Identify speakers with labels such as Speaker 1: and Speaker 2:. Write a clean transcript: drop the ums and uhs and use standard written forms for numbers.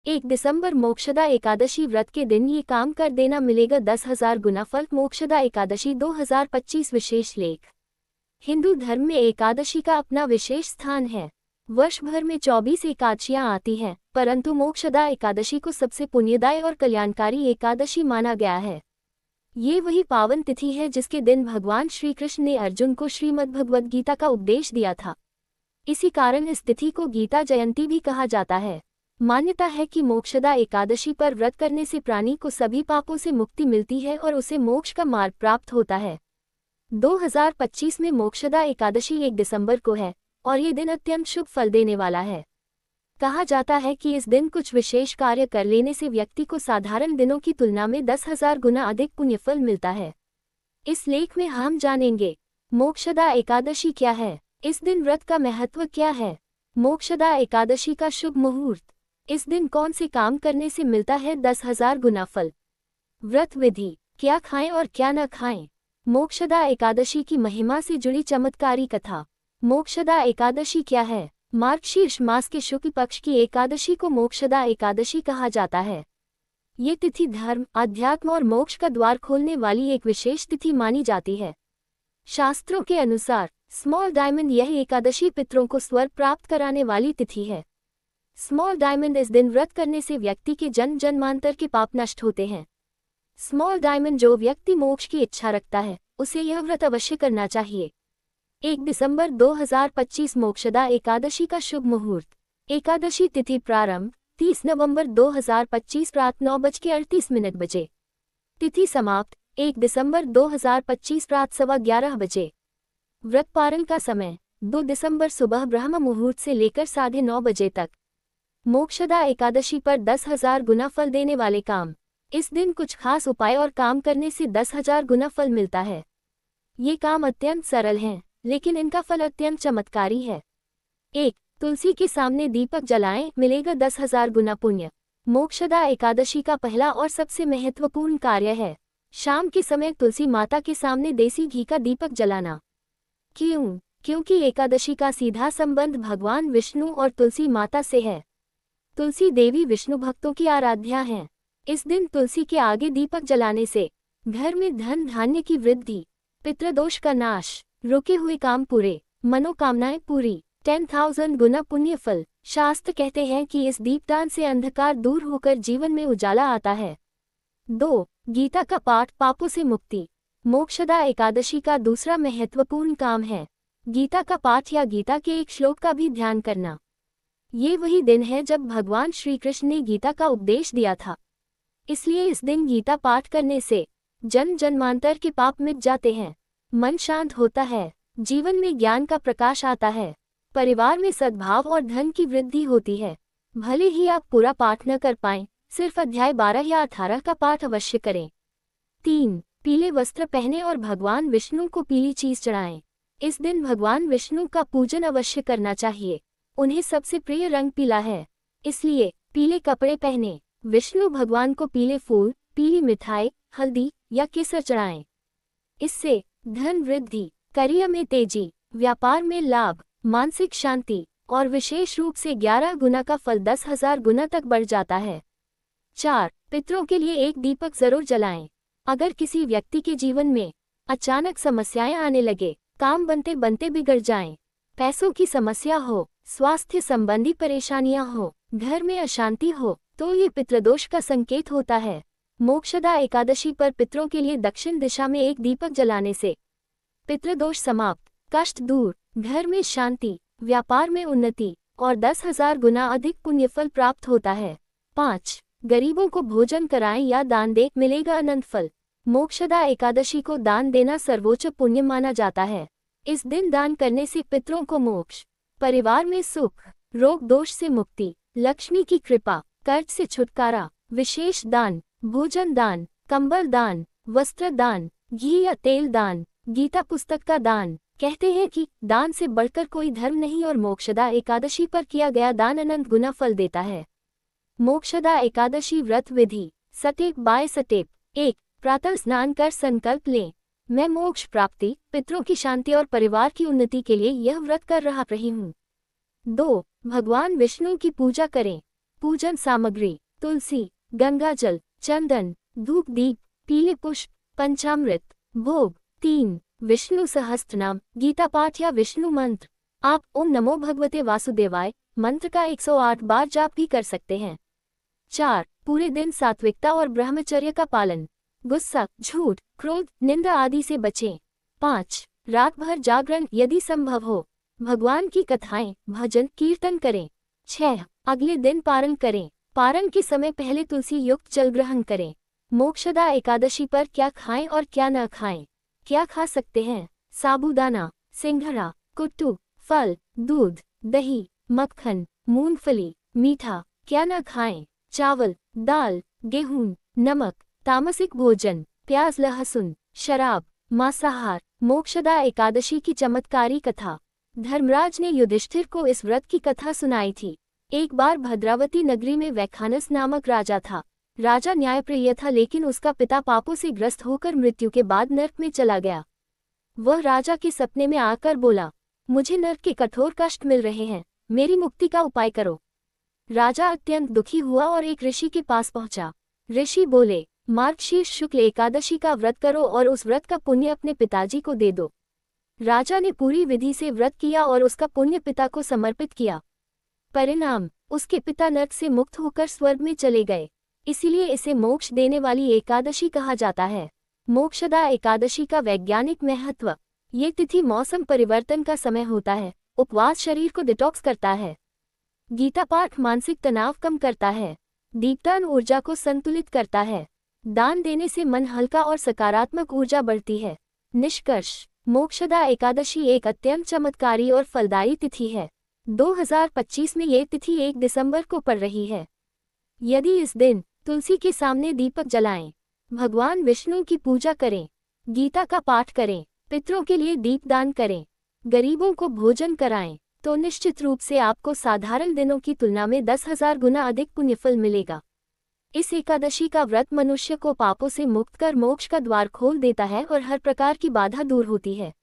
Speaker 1: 1 दिसंबर मोक्षदा एकादशी व्रत के दिन ये काम कर देना, मिलेगा 10,000 गुना फल। मोक्षदा एकादशी 2025 विशेष लेख। हिंदू धर्म में एकादशी का अपना विशेष स्थान है। वर्ष भर में 24 एकादशियां आती हैं, परंतु मोक्षदा एकादशी को सबसे पुण्यदायी और कल्याणकारी एकादशी माना गया है। ये वही पावन तिथि है जिसके दिन भगवान श्री कृष्ण ने अर्जुन को श्रीमद्भगवद गीता का उपदेश दिया था। इसी कारण इस तिथि को गीता जयंती भी कहा जाता है। मान्यता है कि मोक्षदा एकादशी पर व्रत करने से प्राणी को सभी पापों से मुक्ति मिलती है और उसे मोक्ष का मार्ग प्राप्त होता है। 2025 में मोक्षदा एकादशी 1 दिसंबर को है और ये दिन अत्यंत शुभ फल देने वाला है। कहा जाता है कि इस दिन कुछ विशेष कार्य कर लेने से व्यक्ति को साधारण दिनों की तुलना में 10,000 गुना अधिक पुण्यफल मिलता है। इस लेख में हम जानेंगे मोक्षदा एकादशी क्या है, इस दिन व्रत का महत्व क्या है, मोक्षदा एकादशी का शुभ मुहूर्त, इस दिन कौन से काम करने से मिलता है 10,000 गुना फल, व्रत विधि, क्या खाएं और क्या न खाएं, मोक्षदा एकादशी की महिमा से जुड़ी चमत्कारी कथा। मोक्षदा एकादशी क्या है? मार्गशीर्ष मास के शुक्ल पक्ष की एकादशी को मोक्षदा एकादशी कहा जाता है। ये तिथि धर्म, अध्यात्म और मोक्ष का द्वार खोलने वाली एक विशेष तिथि मानी जाती है। शास्त्रों के अनुसार स्मॉल डायमंड यह एकादशी पितरों को स्वर्ग प्राप्त कराने वाली तिथि है। स्मॉल डायमंड इस दिन व्रत करने से व्यक्ति के जन्म जन्मांतर के पाप नष्ट होते हैं। स्मॉल डायमंड जो व्यक्ति मोक्ष की इच्छा रखता है उसे यह व्रत अवश्य करना चाहिए। 1 दिसंबर 2025 मोक्षदा एकादशी का शुभ मुहूर्त। एकादशी तिथि प्रारंभ 30 नवंबर 2025 रात 9:38 बजे। तिथि समाप्त 1 दिसंबर 2025 रात 11:15 बजे। व्रत पारण का समय 2 दिसंबर सुबह ब्रह्म मुहूर्त से लेकर 9:30 बजे तक। मोक्षदा एकादशी पर 10,000 गुना फल देने वाले काम। इस दिन कुछ खास उपाय और काम करने से 10,000 गुना फल मिलता है। ये काम अत्यंत सरल हैं, लेकिन इनका फल अत्यंत चमत्कारी है। 1. तुलसी के सामने दीपक जलाएं, मिलेगा 10,000 गुना पुण्य। मोक्षदा एकादशी का पहला और सबसे महत्वपूर्ण कार्य है शाम के समय तुलसी माता के सामने देसी घी का दीपक जलाना। क्यों? क्योंकि एकादशी का सीधा संबंध भगवान विष्णु और तुलसी माता से है। तुलसी देवी विष्णु भक्तों की आराध्या हैं। इस दिन तुलसी के आगे दीपक जलाने से घर में धन धान्य की वृद्धि, पितृदोष का नाश, रुके हुए काम पूरे, मनोकामनाएं पूरी, 10,000 गुना पुण्य फल। शास्त्र कहते हैं कि इस दीपदान से अंधकार दूर होकर जीवन में उजाला आता है। 2. गीता का पाठ, पापों से मुक्ति। मोक्षदा एकादशी का दूसरा महत्वपूर्ण काम है गीता का पाठ या गीता के एक श्लोक का भी ध्यान करना। ये वही दिन है जब भगवान श्री कृष्ण ने गीता का उपदेश दिया था। इसलिए इस दिन गीता पाठ करने से जन्म जन्मांतर के पाप मिट जाते हैं, मन शांत होता है, जीवन में ज्ञान का प्रकाश आता है, परिवार में सद्भाव और धन की वृद्धि होती है। भले ही आप पूरा पाठ न कर पाएं, सिर्फ अध्याय 12 या 18 का पाठ अवश्य करें। 3. पीले वस्त्र पहने और भगवान विष्णु को पीली चीज चढ़ाएं। इस दिन भगवान विष्णु का पूजन अवश्य करना चाहिए। उन्हें सबसे प्रिय रंग पीला है, इसलिए पीले कपड़े पहने। विष्णु भगवान को पीले फूल, पीली मिठाई, हल्दी या केसर चढ़ाएं। इससे धन वृद्धि, करियर में तेजी, व्यापार में लाभ, मानसिक शांति और विशेष रूप से 11 गुना का फल 10,000 गुना तक बढ़ जाता है। 4. पितरों के लिए एक दीपक जरूर जलाएं। अगर किसी व्यक्ति के जीवन में अचानक समस्याएं आने लगे, काम बनते बनते बिगड़ जाएं, पैसों की समस्या हो, स्वास्थ्य संबंधी परेशानियां हो, घर में अशांति हो, तो ये पितृदोष का संकेत होता है। मोक्षदा एकादशी पर पितरों के लिए दक्षिण दिशा में एक दीपक जलाने से पितृदोष समाप्त, कष्ट दूर, घर में शांति, व्यापार में उन्नति और 10,000 गुना अधिक पुण्यफल प्राप्त होता है। 5. गरीबों को भोजन कराएं या दान दें, मिलेगा अनंत फल। मोक्षदा एकादशी को दान देना सर्वोच्च पुण्य माना जाता है। इस दिन दान करने से पितरों को मोक्ष, परिवार में सुख, रोग दोष से मुक्ति, लक्ष्मी की कृपा, कर्ज से छुटकारा, विशेष दान, भोजन दान, कंबल दान, वस्त्र दान, घी या तेल दान, गीता पुस्तक का दान। कहते हैं कि दान से बढ़कर कोई धर्म नहीं और मोक्षदा एकादशी पर किया गया दान अनंत गुना फल देता है। मोक्षदा एकादशी व्रत विधि। Step by step. 1. प्रातः स्नान कर संकल्प लें, मैं मोक्ष प्राप्ति, पितरों की शांति और परिवार की उन्नति के लिए यह व्रत कर रही हूँ। 2. भगवान विष्णु की पूजा करें। पूजन सामग्री तुलसी, गंगाजल, चंदन, धूप दीप, पीले पुष्प, पंचामृत, भोग। 3 विष्णु सहस्त्रनाम, गीता पाठ या विष्णु मंत्र। आप ओम नमो भगवते वासुदेवाय मंत्र का 108 बार जाप भी कर सकते हैं। 4 पूरे दिन सात्विकता और ब्रह्मचर्य का पालन, गुस्सा, झूठ, क्रोध, निंदा आदि से बचें। 5 रात भर जागरण यदि संभव हो, भगवान की कथाएं, भजन, कीर्तन करें। 6 अगले दिन पारण करें। पारण के समय पहले तुलसी युक्त जल ग्रहण करें। मोक्षदा एकादशी पर क्या खाएं और क्या न खाएं। क्या खा सकते हैं? साबूदाना, सिंघड़ा, कुट्टू, फल, दूध, दही, मक्खन, मूंगफली, मीठा। क्या न खाएं? चावल, दाल, गेहूं, नमक, तामसिक भोजन, प्याज, लहसुन, शराब, मांसाहार। मोक्षदा एकादशी की चमत्कारी कथा। धर्मराज ने युधिष्ठिर को इस व्रत की कथा सुनाई थी। एक बार भद्रावती नगरी में वैखानस नामक राजा था। राजा न्यायप्रिय था, लेकिन उसका पिता पापों से ग्रस्त होकर मृत्यु के बाद नर्क में चला गया। वह राजा के सपने में आकर बोला, मुझे नर्क के कठोर कष्ट मिल रहे हैं, मेरी मुक्ति का उपाय करो। राजा अत्यंत दुखी हुआ और एक ऋषि के पास पहुंचा। ऋषि बोले, मार्गशीर्ष शुक्ल एकादशी का व्रत करो और उस व्रत का पुण्य अपने पिताजी को दे दो। राजा ने पूरी विधि से व्रत किया और उसका पुण्य पिता को समर्पित किया। परिणाम, उसके पिता नर्क से मुक्त होकर स्वर्ग में चले गए। इसीलिए इसे मोक्ष देने वाली एकादशी कहा जाता है। मोक्षदा एकादशी का वैज्ञानिक महत्व। ये तिथि मौसम परिवर्तन का समय होता है। उपवास शरीर को डिटॉक्स करता है। गीता पाठ मानसिक तनाव कम करता है। दीप्तान ऊर्जा को संतुलित करता है। दान देने से मन हल्का और सकारात्मक ऊर्जा बढ़ती है। निष्कर्ष, मोक्षदा एकादशी एक अत्यंत चमत्कारी और फलदायी तिथि है। 2025 में ये तिथि 1 दिसंबर को पड़ रही है। यदि इस दिन तुलसी के सामने दीपक जलाएं, भगवान विष्णु की पूजा करें, गीता का पाठ करें, पितरों के लिए दीपदान करें, गरीबों को भोजन कराएं, तो निश्चित रूप से आपको साधारण दिनों की तुलना में 10,000 गुना अधिक पुण्यफल मिलेगा। इस एकादशी का व्रत मनुष्य को पापों से मुक्त कर मोक्ष का द्वार खोल देता है और हर प्रकार की बाधा दूर होती है।